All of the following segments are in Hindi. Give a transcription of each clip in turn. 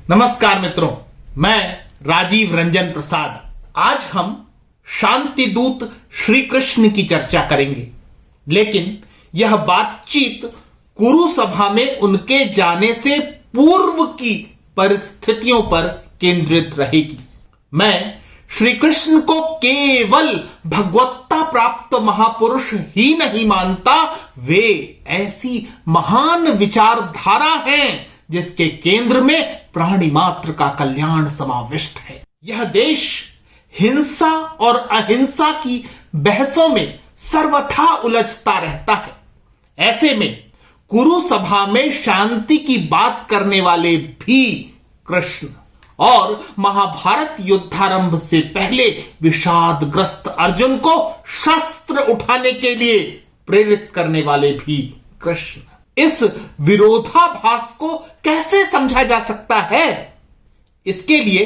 नमस्कार मित्रों, मैं राजीव रंजन प्रसाद। आज हम शांति दूत श्री कृष्ण की चर्चा करेंगे, लेकिन यह बातचीत कुरु सभा में उनके जाने से पूर्व की परिस्थितियों पर केंद्रित रहेगी। मैं श्री कृष्ण को केवल भगवत्ता प्राप्त महापुरुष ही नहीं मानता, वे ऐसी महान विचारधारा हैं जिसके केंद्र में प्राणी मात्र का कल्याण समाविष्ट है। यह देश हिंसा और अहिंसा की बहसों में सर्वथा उलझता रहता है। ऐसे में कुरु सभा में शांति की बात करने वाले भी कृष्ण और महाभारत युद्धारंभ से पहले विषादग्रस्त अर्जुन को शस्त्र उठाने के लिए प्रेरित करने वाले भी कृष्ण। इस विरोधाभास को कैसे समझा जा सकता है? इसके लिए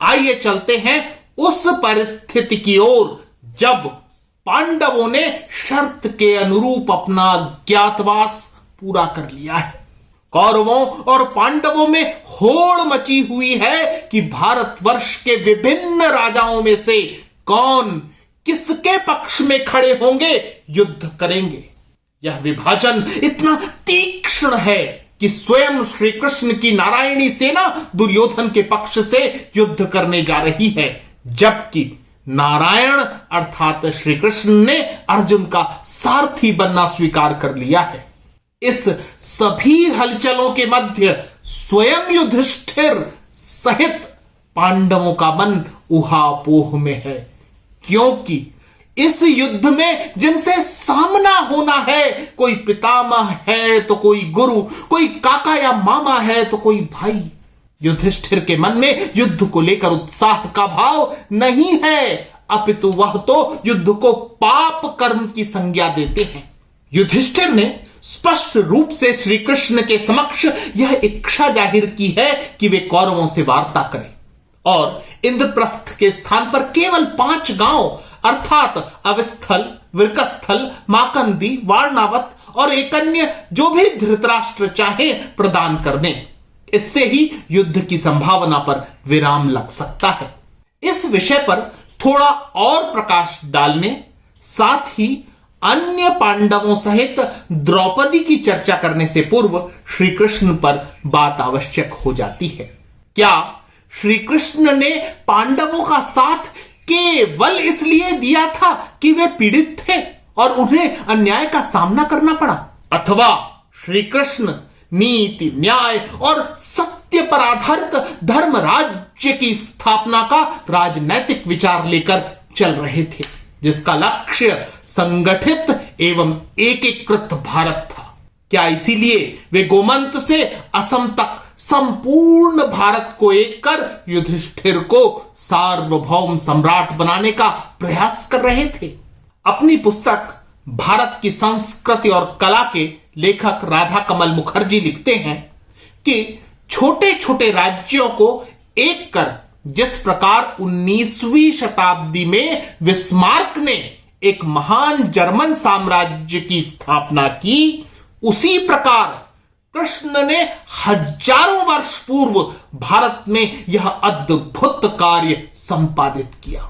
आइए चलते हैं उस परिस्थिति की ओर जब पांडवों ने शर्त के अनुरूप अपना ज्ञातवास पूरा कर लिया है। कौरवों और पांडवों में होड़ मची हुई है कि भारतवर्ष के विभिन्न राजाओं में से कौन किसके पक्ष में खड़े होंगे, युद्ध करेंगे। यह विभाजन इतना तीक्ष्ण है कि स्वयं श्री कृष्ण की नारायणी सेना दुर्योधन के पक्ष से युद्ध करने जा रही है, जबकि नारायण अर्थात श्री कृष्ण ने अर्जुन का सारथी बनना स्वीकार कर लिया है। इस सभी हलचलों के मध्य स्वयं युधिष्ठिर सहित पांडवों का मन उहापोह में है, क्योंकि इस युद्ध में जिनसे सामना होना है, कोई पितामह है तो कोई गुरु, कोई काका या मामा है तो कोई भाई। युधिष्ठिर के मन में युद्ध को लेकर उत्साह का भाव नहीं है, अपितु वह तो युद्ध को पाप कर्म की संज्ञा देते हैं। युधिष्ठिर ने स्पष्ट रूप से श्री कृष्ण के समक्ष यह इच्छा जाहिर की है कि वे कौरवों से वार्ता करें और इंद्रप्रस्थ के स्थान पर केवल 5 गांव अर्थात अवस्थल, विरकस्थल, माकंदी, वारणावत और एक अन्य जो भी धृतराष्ट्र चाहे प्रदान कर दें। इससे ही युद्ध की संभावना पर विराम लग सकता है। इस विषय पर थोड़ा और प्रकाश डालने, साथ ही अन्य पांडवों सहित द्रौपदी की चर्चा करने से पूर्व श्री कृष्ण पर बात आवश्यक हो जाती है। क्या श्री कृष्ण ने पांडवों का साथ केवल इसलिए दिया था कि वे पीड़ित थे और उन्हें अन्याय का सामना करना पड़ा, अथवा श्री कृष्ण नीति, न्याय और सत्य पर आधारित धर्म राज्य की स्थापना का राजनैतिक विचार लेकर चल रहे थे, जिसका लक्ष्य संगठित एवं एकीकृत भारत था? क्या इसीलिए वे गोमंत से असम तक संपूर्ण भारत को एक कर युधिष्ठिर को सार्वभौम सम्राट बनाने का प्रयास कर रहे थे? अपनी पुस्तक भारत की संस्कृति और कला के लेखक राधा कमल मुखर्जी लिखते हैं कि छोटे छोटे राज्यों को एक कर जिस प्रकार 19वीं शताब्दी में बिस्मार्क ने एक महान जर्मन साम्राज्य की स्थापना की, उसी प्रकार कृष्ण ने हजारों वर्ष पूर्व भारत में यह अद्भुत कार्य संपादित किया।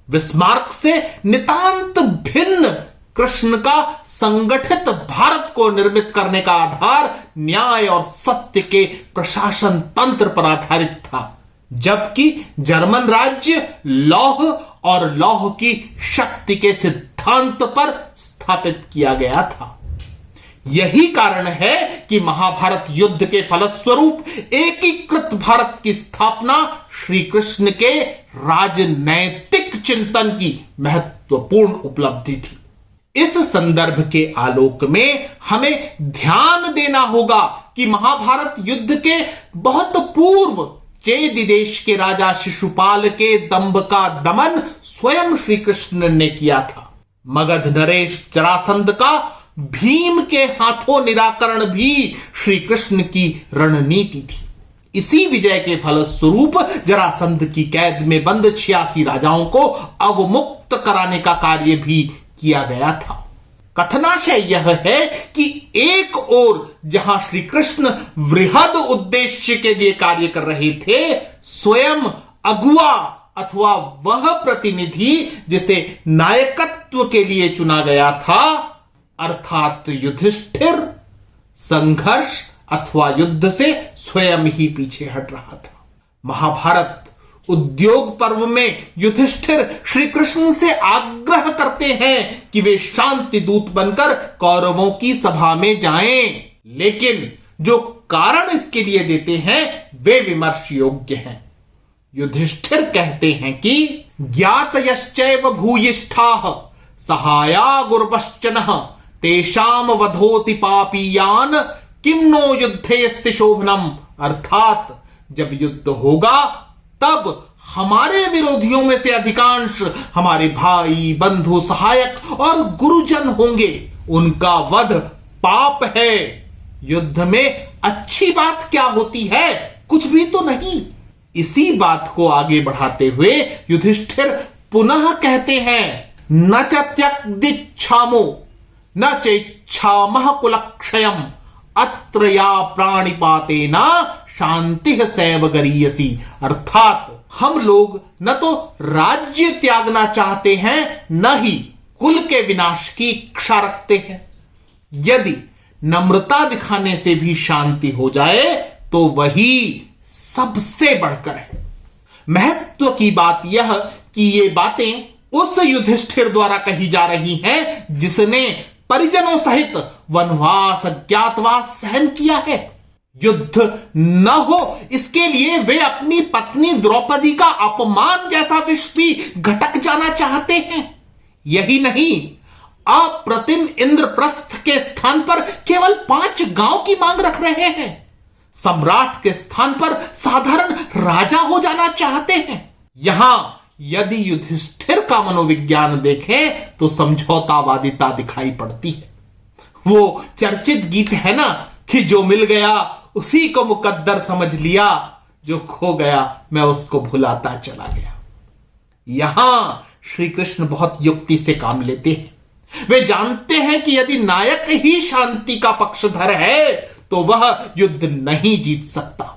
बिस्मार्क से नितांत भिन्न कृष्ण का संगठित भारत को निर्मित करने का आधार न्याय और सत्य के प्रशासन तंत्र पर आधारित था, जबकि जर्मन राज्य लौह और लौह की शक्ति के सिद्धांत पर स्थापित किया गया था। यही कारण है कि महाभारत युद्ध के फलस्वरूप एकीकृत भारत की स्थापना श्री कृष्ण के राजनैतिक चिंतन की महत्वपूर्ण उपलब्धि थी। इस संदर्भ के आलोक में हमें ध्यान देना होगा कि महाभारत युद्ध के बहुत पूर्व चेदि देश के राजा शिशुपाल के दंभ का दमन स्वयं श्री कृष्ण ने किया था। मगध नरेश जरासंध का भीम के हाथों निराकरण भी श्री कृष्ण की रणनीति थी। इसी विजय के फलस्वरूप जरासंध की कैद में बंद 86 राजाओं को अवमुक्त कराने का कार्य भी किया गया था। कथनाशय यह है कि एक ओर जहां श्री कृष्ण वृहद उद्देश्य के लिए कार्य कर रहे थे, स्वयं अगुआ अथवा वह प्रतिनिधि जिसे नायकत्व के लिए चुना गया था, अर्थात युधिष्ठिर, संघर्ष अथवा युद्ध से स्वयं ही पीछे हट रहा था। महाभारत उद्योग पर्व में युधिष्ठिर श्री कृष्ण से आग्रह करते हैं कि वे शांति दूत बनकर कौरवों की सभा में जाएं, लेकिन जो कारण इसके लिए देते हैं वे विमर्श योग्य हैं। युधिष्ठिर कहते हैं कि ज्ञातयश्चैव भूयिष्ठाः सहाया गुरुपश्चनः तेषाम वधोति पापीयान किम नो युद्धेस्ति शोभनम, अर्थात जब युद्ध होगा तब हमारे विरोधियों में से अधिकांश हमारे भाई, बंधु, सहायक और गुरुजन होंगे, उनका वध पाप है। युद्ध में अच्छी बात क्या होती है? कुछ भी तो नहीं। इसी बात को आगे बढ़ाते हुए युधिष्ठिर पुनः कहते हैं, न च त्यक्दिच्छामो न चैच्छामः कुलक्षयम् अत्र या प्राणिपातेन शांति सैव गरीयसी, अर्थात हम लोग न तो राज्य त्यागना चाहते हैं न ही कुल के विनाश की इच्छा रखते हैं। यदि नम्रता दिखाने से भी शांति हो जाए तो वही सबसे बढ़कर है। महत्व की बात यह कि ये बातें उस युधिष्ठिर द्वारा कही जा रही हैं जिसने परिजनों सहित वनवास, अज्ञातवास सहन किया है। युद्ध न हो इसके लिए वे अपनी पत्नी द्रौपदी का अपमान जैसा विष भी घटक जाना चाहते हैं। यही नहीं, अप्रतिम इंद्रप्रस्थ के स्थान पर केवल 5 गांव की मांग रख रहे हैं। सम्राट के स्थान पर साधारण राजा हो जाना चाहते हैं। यहां यदि युधिष्ठिर का मनोविज्ञान देखें तो समझौतावादिता दिखाई पड़ती है। वो चर्चित गीत है ना कि जो मिल गया उसी को मुकद्दर समझ लिया, जो खो गया मैं उसको भुलाता चला गया। यहां श्री कृष्ण बहुत युक्ति से काम लेते हैं। वे जानते हैं कि यदि नायक ही शांति का पक्षधर है तो वह युद्ध नहीं जीत सकता।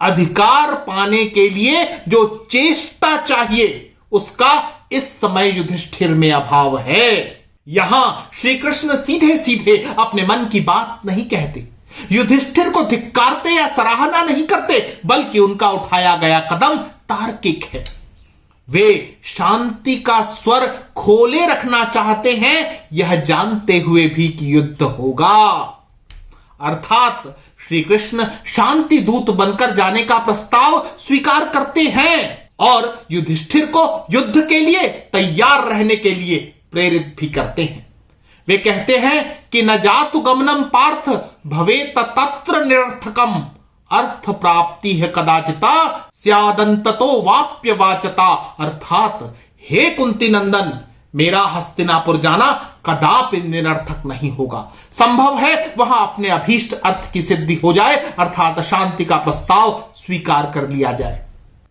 अधिकार पाने के लिए जो चेष्टा चाहिए उसका इस समय युधिष्ठिर में अभाव है। यहां श्री कृष्ण सीधे सीधे अपने मन की बात नहीं कहते, युधिष्ठिर को धिक्कारते या सराहना नहीं करते, बल्कि उनका उठाया गया कदम तार्किक है। वे शांति का स्वर खोले रखना चाहते हैं, यह जानते हुए भी कि युद्ध होगा। अर्थात श्री कृष्ण शांति दूत बनकर जाने का प्रस्ताव स्वीकार करते हैं और युधिष्ठिर को युद्ध के लिए तैयार रहने के लिए प्रेरित भी करते हैं। वे कहते हैं कि न जातु गमनम पार्थ भवेत तत्र निरर्थकम अर्थ प्राप्ति है कदाचिता स्यादंततो वाप्य वाचता, अर्थात हे कुंती नंदन, मेरा हस्तिनापुर जाना कदापि निरर्थक नहीं होगा। संभव है वहां अपने अभीष्ट अर्थ की सिद्धि हो जाए, अर्थात शांति का प्रस्ताव स्वीकार कर लिया जाए।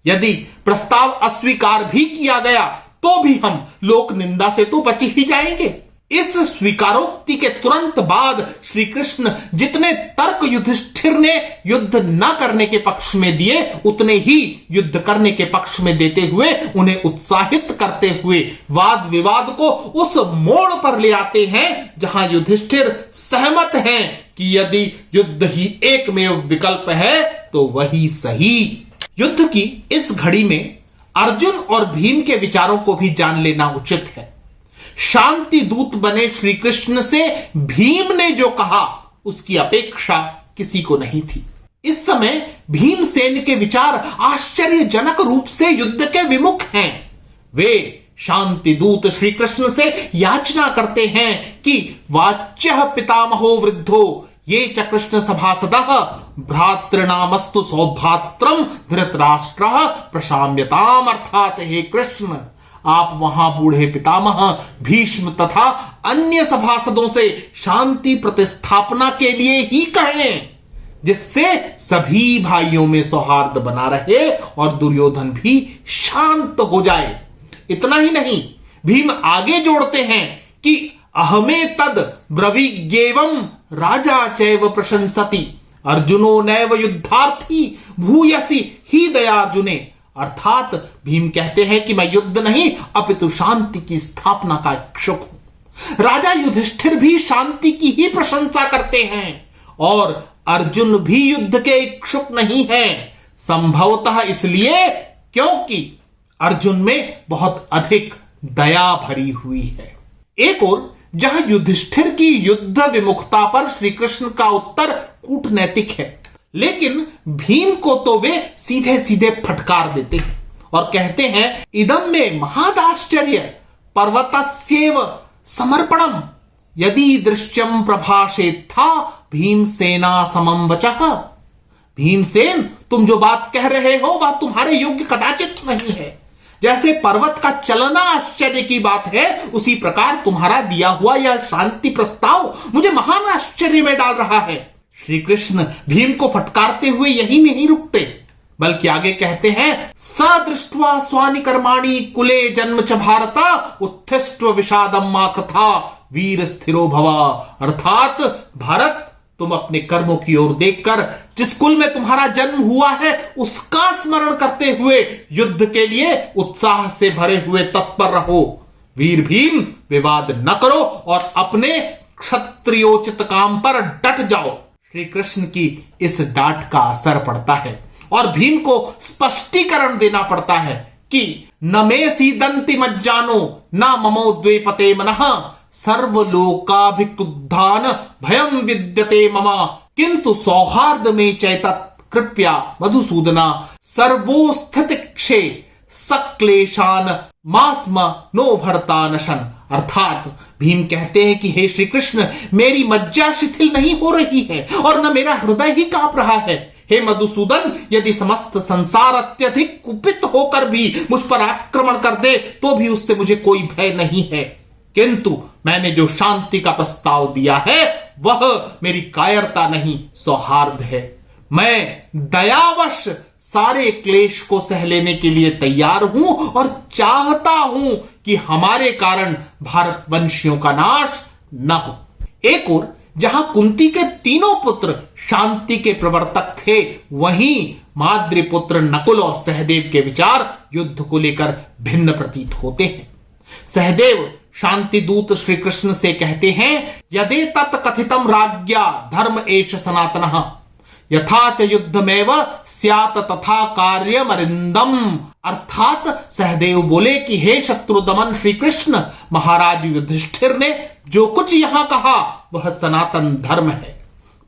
यदि प्रस्ताव अस्वीकार भी किया गया तो भी हम लोक निंदा से तो बच ही जाएंगे। इस स्वीकारोक्ति के तुरंत बाद श्री कृष्ण जितने तर्क युधिष्ठिर ने युद्ध न करने के पक्ष में दिए उतने ही युद्ध करने के पक्ष में देते हुए उन्हें उत्साहित करते हुए वाद विवाद को उस मोड़ पर ले आते हैं जहां युधिष्ठिर सहमत हैं कि यदि युद्ध ही एकमेव विकल्प है तो वही सही। युद्ध की इस घड़ी में अर्जुन और भीम के विचारों को भी जान लेना उचित है। शांति दूत बने श्री कृष्ण से भीम ने जो कहा उसकी अपेक्षा किसी को नहीं थी। इस समय भीमसेन के विचार आश्चर्यजनक रूप से युद्ध के विमुख हैं। वे शांति दूत श्री कृष्ण से याचना करते हैं कि वाच्यः पितामहो वृद्धो ये च कृष्ण सभासदः भ्रातृणामस्तु सौभात्रम धृतराष्ट्रः प्रशाम्यताम, अर्थात हे कृष्ण आप वहां बूढ़े पितामह भीष्म तथा अन्य सभासदों से शांति प्रतिस्थापना के लिए ही कहें, जिससे सभी भाइयों में सौहार्द बना रहे और दुर्योधन भी शांत हो जाए। इतना ही नहीं, भीम आगे जोड़ते हैं कि अहमे तद ब्रवीग्येवं राजा चैव प्रशंसति अर्जुनो नैव युद्धार्थी भूयसी ही दयार्जुने। अर्थात भीम कहते हैं कि मैं युद्ध नहीं अपितु शांति की स्थापना का इच्छुक हूं। राजा युधिष्ठिर भी शांति की ही प्रशंसा करते हैं और अर्जुन भी युद्ध के इच्छुक नहीं है, संभवतः इसलिए क्योंकि अर्जुन में बहुत अधिक दया भरी हुई है। एक और जहां युधिष्ठिर की युद्ध विमुखता पर श्री कृष्ण का उत्तर कूटनैतिक है, लेकिन भीम को तो वे सीधे सीधे फटकार देते हैं और कहते हैं इदम में महादाश्चर्य पर्वतस्येव समर्पणम यदि दृश्यम प्रभाषेत था भीमसेना समम वचः। भीमसेन, तुम जो बात कह रहे हो वह तुम्हारे योग्य कदाचित नहीं है। जैसे पर्वत का चलना आश्चर्य की बात है, उसी प्रकार तुम्हारा दिया हुआ यह शांति प्रस्ताव मुझे महान आश्चर्य में डाल रहा है। श्री कृष्ण भीम को फटकारते हुए यही नहीं रुकते, बल्कि आगे कहते हैं स दृष्ट्वा स्वानि कर्माणि कुले जन्म च भारत उत्थिष्ठ विषादम मा कथा वीर स्थिरो भवा। अर्थात भारत, तुम अपने कर्मों की ओर देखकर जिस कुल में तुम्हारा जन्म हुआ है उसका स्मरण करते हुए युद्ध के लिए उत्साह से भरे हुए तत्पर रहो। वीर भीम, विवाद न करो और अपने क्षत्रियोचित काम पर डट जाओ। श्री कृष्ण की इस डांट का असर पड़ता है और भीम को स्पष्टीकरण देना पड़ता है कि न मे सीदंति मज्जानो न ममो द्वेपते मनः सर्वलोकाभिक्रुद्धान भयम विद्यते मम किंतु सौहार्द में चैतत कृपया मधुसूदना सर्वोस्थितिक्षे सक्लेशान मास्म नो भरता नशन। अर्थात भीम कहते हैं कि हे श्री कृष्ण, मेरी मज्जा शिथिल नहीं हो रही है और न मेरा हृदय ही कांप रहा है। हे मधुसूदन, यदि समस्त संसार अत्यधिक कुपित होकर भी मुझ पर आक्रमण कर दे तो भी उससे मुझे कोई भय नहीं है, किंतु मैंने जो शांति का प्रस्ताव दिया है वह मेरी कायरता नहीं सौहार्द है। मैं दयावश सारे क्लेश को सह लेने के लिए तैयार हूं और चाहता हूं कि हमारे कारण भारतवंशियों का नाश न हो। एक और जहां कुंती के तीनों पुत्र शांति के प्रवर्तक थे, वहीं माद्रीपुत्र नकुल और सहदेव के विचार युद्ध को लेकर भिन्न प्रतीत होते हैं। सहदेव शांति दूत श्री कृष्ण से कहते हैं यदि तत्कथितम राज्ञा धर्म एष सनातनः यथा च युद्धमेव स्यात् तथा कार्यमरिंदम। अर्थात सहदेव बोले कि हे शत्रु दमन श्री कृष्ण, महाराज युधिष्ठिर ने जो कुछ यहां कहा वह सनातन धर्म है,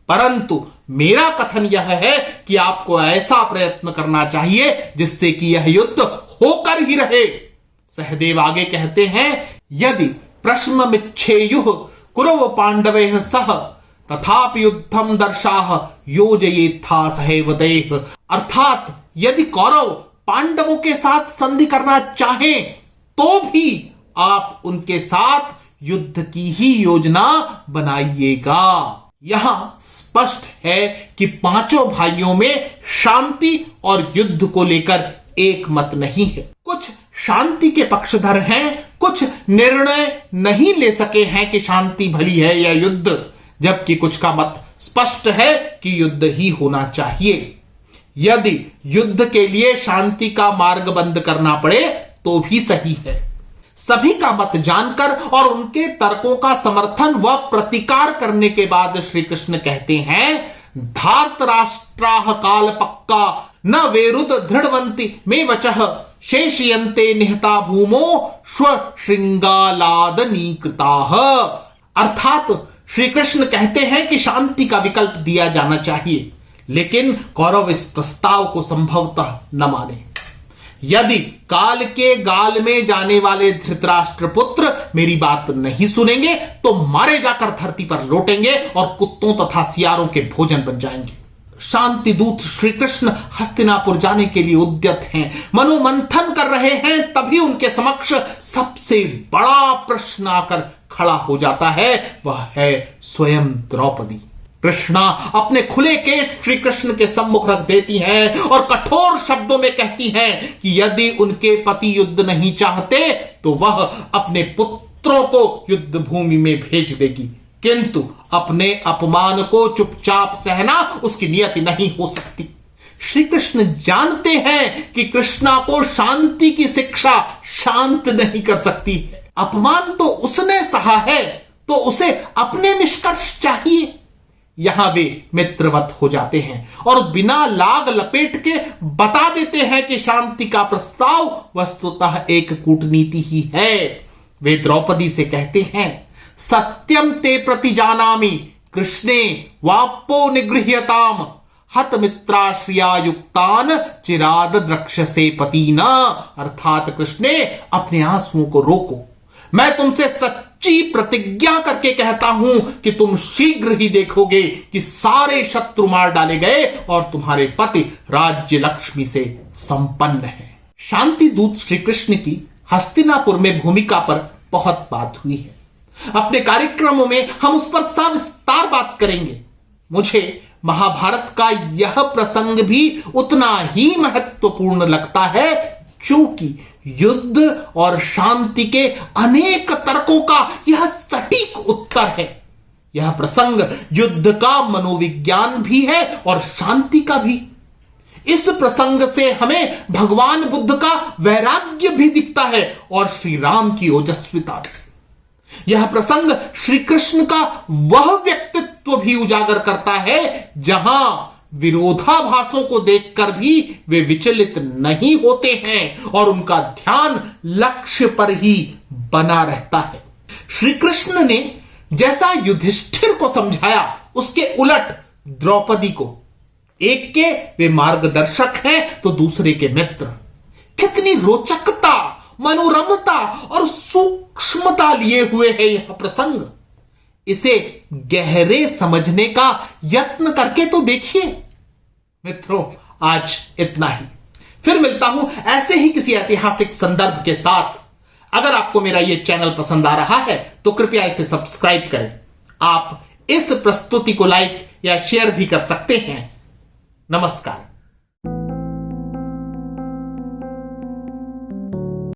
परंतु मेरा कथन यह है कि आपको ऐसा प्रयत्न करना चाहिए जिससे कि यह युद्ध होकर ही रहे। सहदेव आगे कहते हैं यदि प्रश्नमिच्छेयुः कुरव पांडवैः सह तथापि युद्धम दर्शाह योजयेत्था सहैव देह। अर्थात यदि कौरव पांडवों के साथ संधि करना चाहें तो भी आप उनके साथ युद्ध की ही योजना बनाइएगा। यहां स्पष्ट है कि पांचों भाइयों में शांति और युद्ध को लेकर एक मत नहीं है। कुछ शांति के पक्षधर हैं, कुछ निर्णय नहीं ले सके हैं कि शांति भली है या युद्ध, जबकि कुछ का मत स्पष्ट है कि युद्ध ही होना चाहिए। यदि युद्ध के लिए शांति का मार्ग बंद करना पड़े तो भी सही है। सभी का मत जानकर और उनके तर्कों का समर्थन व प्रतिकार करने के बाद श्री कृष्ण कहते हैं धार्तराष्ट्राः काल पक्का न वेरुद दृढ़वंती में वचः शेषयन्ते निहता भूमो स्व श्रृंगालादनीकृताः। अर्थात श्री कृष्ण कहते हैं कि शांति का विकल्प दिया जाना चाहिए, लेकिन कौरव इस प्रस्ताव को संभवतः न माने। यदि काल के गाल में जाने वाले धृतराष्ट्र पुत्र मेरी बात नहीं सुनेंगे तो मारे जाकर धरती पर लौटेंगे और कुत्तों तथा सियारों के भोजन बन जाएंगे। शांति दूत श्री कृष्ण हस्तिनापुर जाने के लिए उद्यत हैं, मनोमंथन कर रहे हैं, तभी उनके समक्ष सबसे बड़ा प्रश्न आकर खड़ा हो जाता है, वह है स्वयं द्रौपदी। कृष्णा अपने खुले केश श्री कृष्ण के सम्मुख रख देती हैं और कठोर शब्दों में कहती हैं कि यदि उनके पति युद्ध नहीं चाहते तो वह अपने पुत्र पुत्रों को युद्ध भूमि में भेज देगी, किंतु अपने अपमान को चुपचाप सहना उसकी नियति नहीं हो सकती। श्री कृष्ण जानते हैं कि कृष्णा को शांति की शिक्षा शांत नहीं कर सकती है। अपमान तो उसने सहा है, तो उसे अपने निष्कर्ष चाहिए। यहां वे मित्रवत हो जाते हैं और बिना लाग लपेट के बता देते हैं कि शांति का प्रस्ताव वस्तुतः एक कूटनीति ही है। वे द्रौपदी से कहते हैं, सत्यम ते प्रतिजानामि कृष्णे वाप्पो निगृह्यताम हत मित्राश्रिया युक्तान चिराद द्रक्षसे पतिना। अर्थात कृष्णे, अपने आंसुओं को रोको। मैं तुमसे सच्ची प्रतिज्ञा करके कहता हूं कि तुम शीघ्र ही देखोगे कि सारे शत्रु मार डाले गए और तुम्हारे पति राज्य लक्ष्मी से संपन्न है। शांति दूत श्री कृष्ण की हस्तिनापुर में भूमिका पर बहुत बात हुई है। अपने कार्यक्रमों में हम उस पर सविस्तार बात करेंगे। मुझे महाभारत का यह प्रसंग भी उतना ही महत्वपूर्ण लगता है, चूंकि युद्ध और शांति के अनेक तर्कों का यह सटीक उत्तर है। यह प्रसंग युद्ध का मनोविज्ञान भी है और शांति का भी। इस प्रसंग से हमें भगवान बुद्ध का वैराग्य भी दिखता है और श्री राम की ओजस्विता। यह प्रसंग श्री कृष्ण का वह व्यक्तित्व भी उजागर करता है जहां विरोधाभासों को देखकर भी वे विचलित नहीं होते हैं और उनका ध्यान लक्ष्य पर ही बना रहता है। श्री कृष्ण ने जैसा युधिष्ठिर को समझाया, उसके उलट द्रौपदी को, एक के वे मार्गदर्शक हैं तो दूसरे के मित्र। कितनी रोचकता, मनोरमता और सूक्ष्मता लिए हुए है यह प्रसंग। इसे गहरे समझने का यत्न करके तो देखिए। मित्रों, आज इतना ही। फिर मिलता हूं ऐसे ही किसी ऐतिहासिक संदर्भ के साथ। अगर आपको मेरा यह चैनल पसंद आ रहा है तो कृपया इसे सब्सक्राइब करें। आप इस प्रस्तुति को लाइक या शेयर भी कर सकते हैं। नमस्कार।